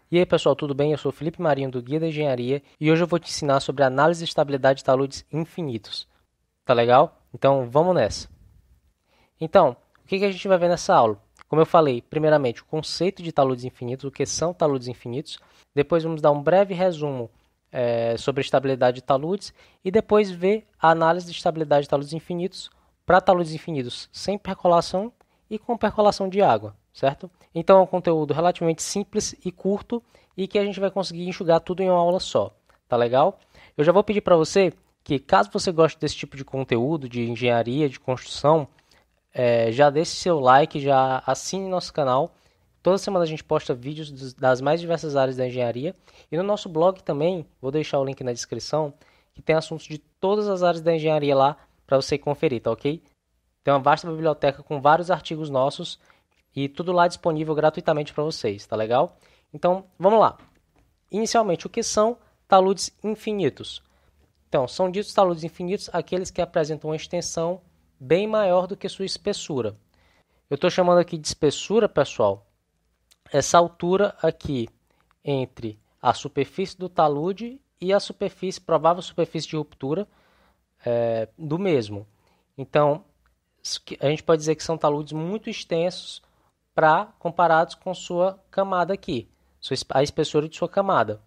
E aí pessoal, tudo bem? Eu sou o Felipe Marinho do Guia da Engenharia e hoje eu vou te ensinar sobre análise de estabilidade de taludes infinitos. Tá legal? Então vamos nessa. Então, o que a gente vai ver nessa aula? Como eu falei, primeiramente o conceito de taludes infinitos, o que são taludes infinitos. Depois vamos dar um breve resumo sobre a estabilidade de taludes e depois ver a análise de estabilidade de taludes infinitos para taludes infinitos sem percolação e com percolação de água, certo? Então é um conteúdo relativamente simples e curto e que a gente vai conseguir enxugar tudo em uma aula só, tá legal? Eu já vou pedir para você que, caso você goste desse tipo de conteúdo, de engenharia, de construção, já deixe seu like, já assine nosso canal. Toda semana a gente posta vídeos das mais diversas áreas da engenharia. E no nosso blog também, vou deixar o link na descrição, que tem assuntos de todas as áreas da engenharia lá para você conferir, tá ok? Tem uma vasta biblioteca com vários artigos nossos e tudo lá disponível gratuitamente para vocês, tá legal? Então, vamos lá. Inicialmente, o que são taludes infinitos? Então, são ditos taludes infinitos aqueles que apresentam uma extensão bem maior do que sua espessura. Eu estou chamando aqui de espessura, pessoal, essa altura aqui entre a superfície do talude e a superfície, provável superfície de ruptura do mesmo. Então, a gente pode dizer que são taludes muito extensos comparados com sua camada aqui, a espessura de sua camada.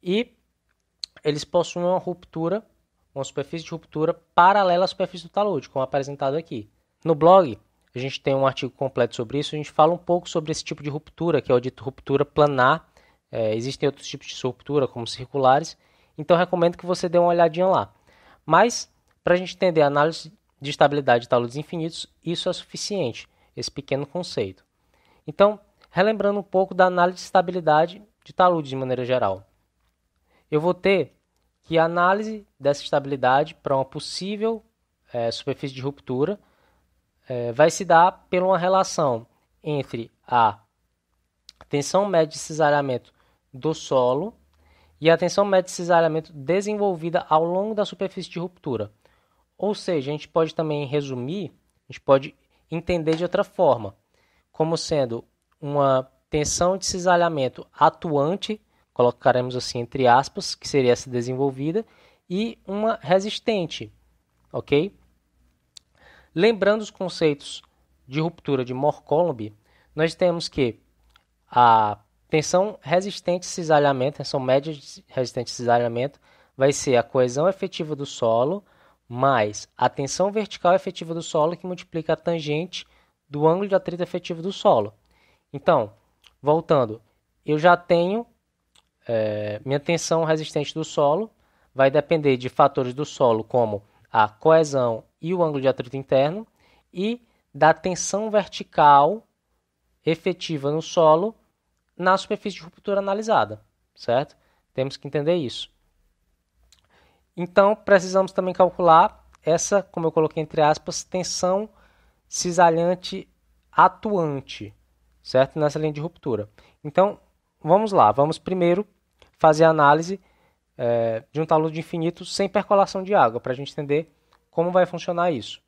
E eles possuem uma ruptura, uma superfície de ruptura paralela à superfície do talude, como apresentado aqui. No blog, a gente tem um artigo completo sobre isso, a gente fala um pouco sobre esse tipo de ruptura, que é o dito ruptura planar. Existem outros tipos de ruptura, como circulares, então recomendo que você dê uma olhadinha lá. Mas, para a gente entender a análise de estabilidade de taludes infinitos, isso é suficiente, esse pequeno conceito. Então, relembrando um pouco da análise de estabilidade de taludes de maneira geral. Eu vou ter que a análise dessa estabilidade para uma possível superfície de ruptura vai se dar por uma relação entre a tensão média de cisalhamento do solo e a tensão média de cisalhamento desenvolvida ao longo da superfície de ruptura. Ou seja, a gente pode também resumir, a gente pode entender de outra forma, como sendo uma tensão de cisalhamento atuante, colocaremos assim entre aspas, que seria essa desenvolvida, e uma resistente, ok? Lembrando os conceitos de ruptura de Mohr-Coulomb, nós temos que a tensão resistente de cisalhamento, tensão média resistente de cisalhamento, vai ser a coesão efetiva do solo mais a tensão vertical efetiva do solo que multiplica a tangente do ângulo de atrito efetivo do solo. Então, voltando, eu já tenho minha tensão resistente do solo, vai depender de fatores do solo como a coesão e o ângulo de atrito interno e da tensão vertical efetiva no solo na superfície de ruptura analisada, certo? Temos que entender isso. Então, precisamos também calcular essa, como eu coloquei entre aspas, tensão cisalhante atuante, certo? Nessa linha de ruptura. Então, vamos lá. Vamos primeiro fazer a análise de um talude infinito sem percolação de água, para a gente entender como vai funcionar isso.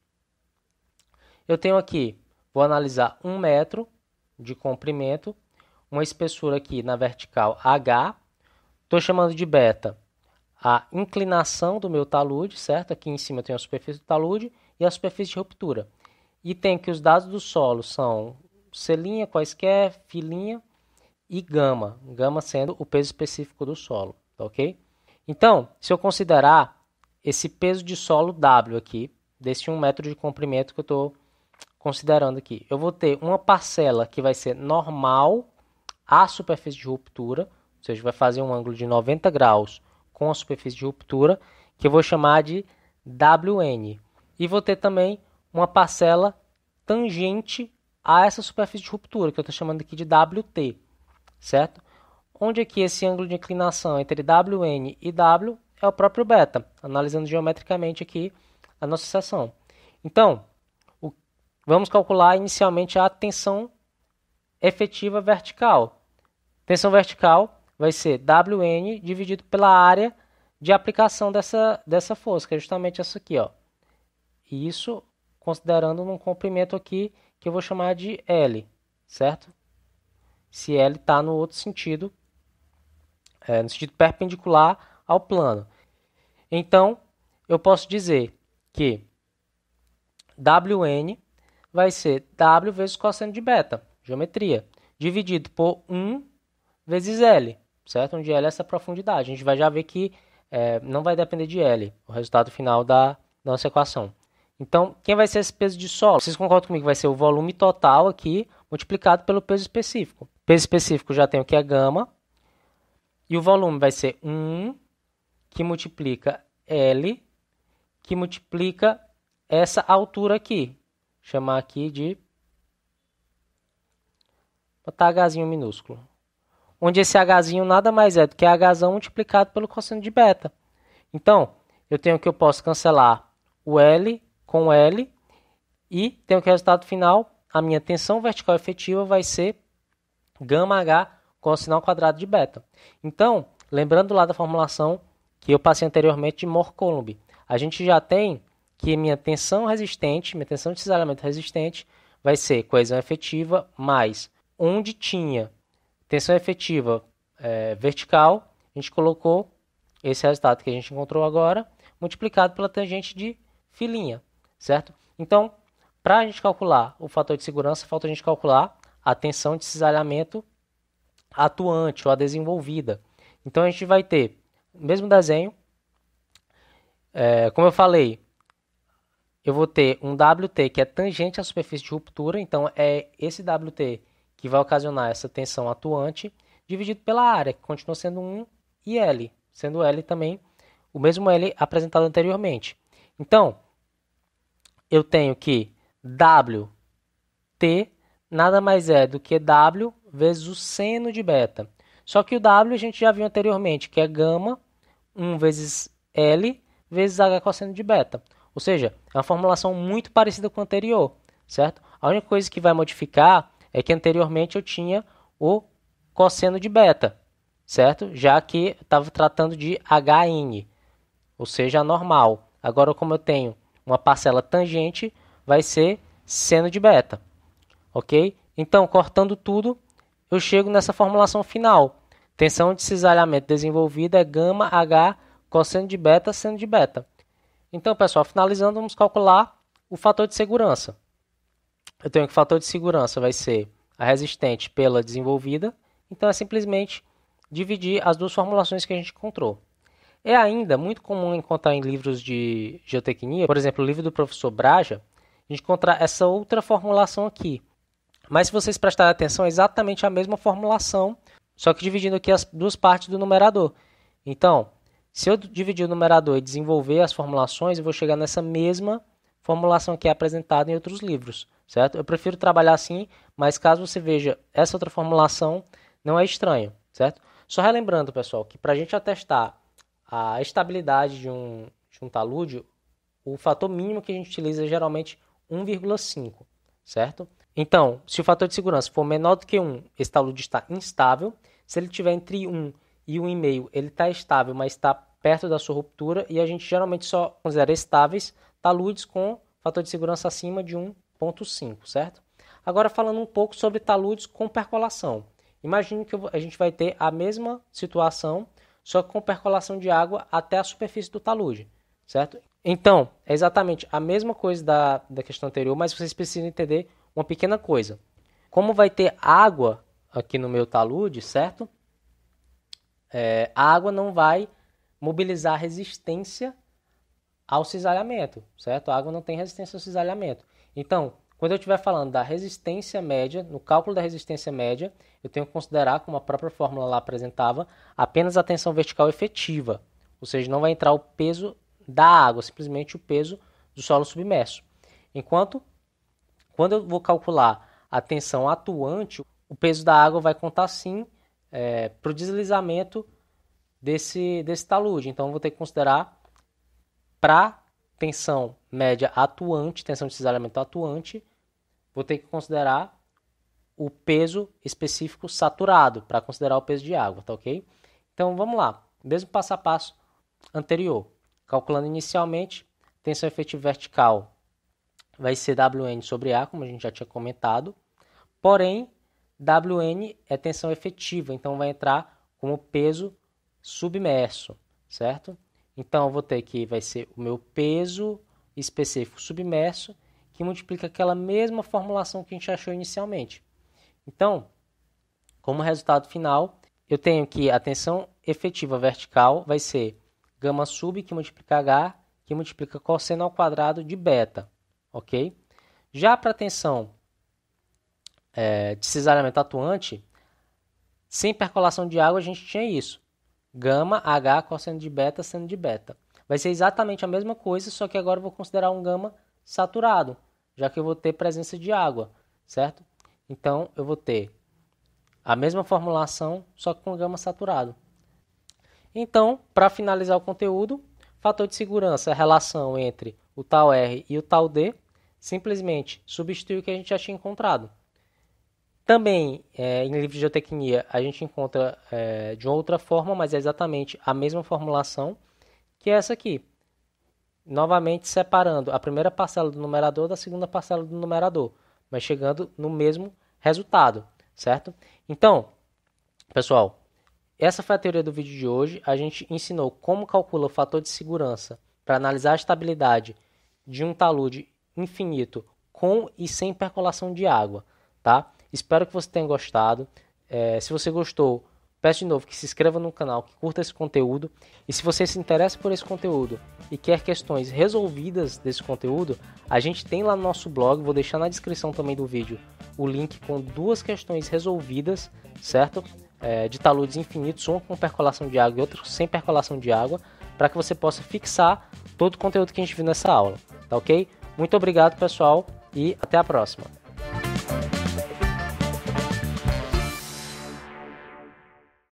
Eu tenho aqui, vou analisar 1 metro de comprimento, uma espessura aqui na vertical H, estou chamando de beta a inclinação do meu talude, certo? Aqui em cima eu tenho a superfície do talude e a superfície de ruptura. E tem que os dados do solo são C', quaisquer, φ e gama. Gama sendo o peso específico do solo, tá ok? Então, se eu considerar esse peso de solo W aqui, desse 1 metro de comprimento que eu estou considerando aqui, eu vou ter uma parcela que vai ser normal à superfície de ruptura, ou seja, vai fazer um ângulo de 90 graus com a superfície de ruptura, que eu vou chamar de WN. E vou ter também uma parcela tangente a essa superfície de ruptura, que eu estou chamando aqui de WT, certo? Onde aqui esse ângulo de inclinação entre WN e W é o próprio beta, analisando geometricamente aqui a nossa seção. Então, vamos calcular inicialmente a tensão efetiva vertical. Tensão vertical vai ser WN dividido pela área de aplicação dessa força, que é justamente essa aqui, ó. E isso considerando um comprimento aqui que eu vou chamar de L, certo? Se L está no outro sentido no sentido perpendicular ao plano. Então, eu posso dizer que Wn vai ser W vezes cosseno de beta, geometria, dividido por 1 vezes L, certo? Onde L é essa profundidade. A gente vai já ver que não vai depender de L, o resultado final da nossa equação. Então, quem vai ser esse peso de solo? Vocês concordam comigo que vai ser o volume total aqui, multiplicado pelo peso específico. Peso específico já tem o que é gama, e o volume vai ser 1, que multiplica L, que multiplica essa altura aqui. Chamar aqui de... botar Hzinho minúsculo. Onde esse Hzinho nada mais é do que Hzão multiplicado pelo cosseno de beta. Então, eu posso cancelar o L com L e tenho que o resultado final, a minha tensão vertical efetiva vai ser gama H cosseno ao quadrado de beta. Então, lembrando lá da formulação que eu passei anteriormente de Mohr-Coulomb, a gente já tem que minha tensão resistente, minha tensão de cisalhamento resistente, vai ser coesão efetiva mais onde tinha tensão efetiva vertical, a gente colocou esse resultado que a gente encontrou agora, multiplicado pela tangente de filinha, certo? Então, para a gente calcular o fator de segurança, falta a gente calcular a tensão de cisalhamento atuante ou a desenvolvida. Então, a gente vai ter o mesmo desenho, como eu falei, eu vou ter um WT que é tangente à superfície de ruptura, então é esse WT que vai ocasionar essa tensão atuante, dividido pela área, que continua sendo 1 e L, sendo L também o mesmo L apresentado anteriormente. Então, eu tenho que WT nada mais é do que W vezes o seno de beta. Só que o W a gente já viu anteriormente, que é gama 1 vezes L vezes H cosseno de beta. Ou seja, é uma formulação muito parecida com a anterior, certo? A única coisa que vai modificar é que anteriormente eu tinha o cosseno de beta, certo? Já que estava tratando de Hn, ou seja, normal. Agora, como eu tenho uma parcela tangente, vai ser seno de beta, ok? Então, cortando tudo, eu chego nessa formulação final. Tensão de cisalhamento desenvolvida é gama H cosseno de beta, seno de beta. Então, pessoal, finalizando, vamos calcular o fator de segurança. Eu tenho que o fator de segurança vai ser a resistente pela desenvolvida. Então, é simplesmente dividir as duas formulações que a gente encontrou. É ainda muito comum encontrar em livros de geotecnia, por exemplo, o livro do professor Braja, a gente encontrar essa outra formulação aqui. Mas se vocês prestarem atenção, é exatamente a mesma formulação, só que dividindo aqui as duas partes do numerador. Então, se eu dividir o numerador e desenvolver as formulações, eu vou chegar nessa mesma formulação que é apresentada em outros livros, certo? Eu prefiro trabalhar assim, mas caso você veja essa outra formulação, não é estranho, certo? Só relembrando, pessoal, que para a gente atestar a estabilidade de um talude, o fator mínimo que a gente utiliza é geralmente 1,5, certo? Então, se o fator de segurança for menor do que 1, esse talude está instável. Se ele estiver entre 1 e 1,5, ele está estável, mas está perto da sua ruptura, e a gente geralmente só considera estáveis taludes com fator de segurança acima de 1,5, certo? Agora falando um pouco sobre taludes com percolação. Imagine que a gente vai ter a mesma situação, só que com percolação de água até a superfície do talude, certo? Então, é exatamente a mesma coisa da questão anterior, mas vocês precisam entender uma pequena coisa. Como vai ter água aqui no meu talude, certo? A água não vai mobilizar resistência ao cisalhamento, certo? A água não tem resistência ao cisalhamento. Então, quando eu estiver falando da resistência média, no cálculo da resistência média, eu tenho que considerar, como a própria fórmula lá apresentava, apenas a tensão vertical efetiva. Ou seja, não vai entrar o peso da água, simplesmente o peso do solo submerso. Enquanto, quando eu vou calcular a tensão atuante, o peso da água vai contar sim para o deslizamento desse talude. Então, eu vou ter que considerar para tensão média atuante, tensão de cisalhamento atuante, vou ter que considerar o peso específico saturado para considerar o peso de água, tá ok? Então, vamos lá. Mesmo passo a passo anterior. Calculando inicialmente, tensão efetiva vertical vai ser Wn sobre A, como a gente já tinha comentado. Porém, Wn é tensão efetiva, então vai entrar como peso submerso, certo? Então, eu vou ter que vai ser o meu peso específico submerso, que multiplica aquela mesma formulação que a gente achou inicialmente. Então, como resultado final, eu tenho que a tensão efetiva vertical vai ser gama sub, que multiplica H, que multiplica cosseno ao quadrado de beta, ok? Já para a tensão de cisalhamento atuante, sem percolação de água, a gente tinha isso. Gama, H, cosseno de beta, seno de beta. Vai ser exatamente a mesma coisa, só que agora eu vou considerar um gama saturado, já que eu vou ter presença de água, certo? Então, eu vou ter a mesma formulação, só que com gama saturado. Então, para finalizar o conteúdo, fator de segurança é a relação entre o tal R e o tal D, simplesmente substitui o que a gente já tinha encontrado. Também, em livro de geotecnia, a gente encontra de uma outra forma, mas é exatamente a mesma formulação, que é essa aqui. Novamente, separando a primeira parcela do numerador da segunda parcela do numerador, mas chegando no mesmo resultado, certo? Então, pessoal, essa foi a teoria do vídeo de hoje. A gente ensinou como calcula o fator de segurança para analisar a estabilidade de um talude infinito com e sem percolação de água, tá? Espero que você tenha gostado. Se você gostou, peço de novo que se inscreva no canal, que curta esse conteúdo. E se você se interessa por esse conteúdo e quer questões resolvidas desse conteúdo, a gente tem lá no nosso blog, vou deixar na descrição também do vídeo, o link com 2 questões resolvidas, certo? De taludes infinitos, um com percolação de água e outro sem percolação de água, para que você possa fixar todo o conteúdo que a gente viu nessa aula, tá ok? Muito obrigado, pessoal, e até a próxima.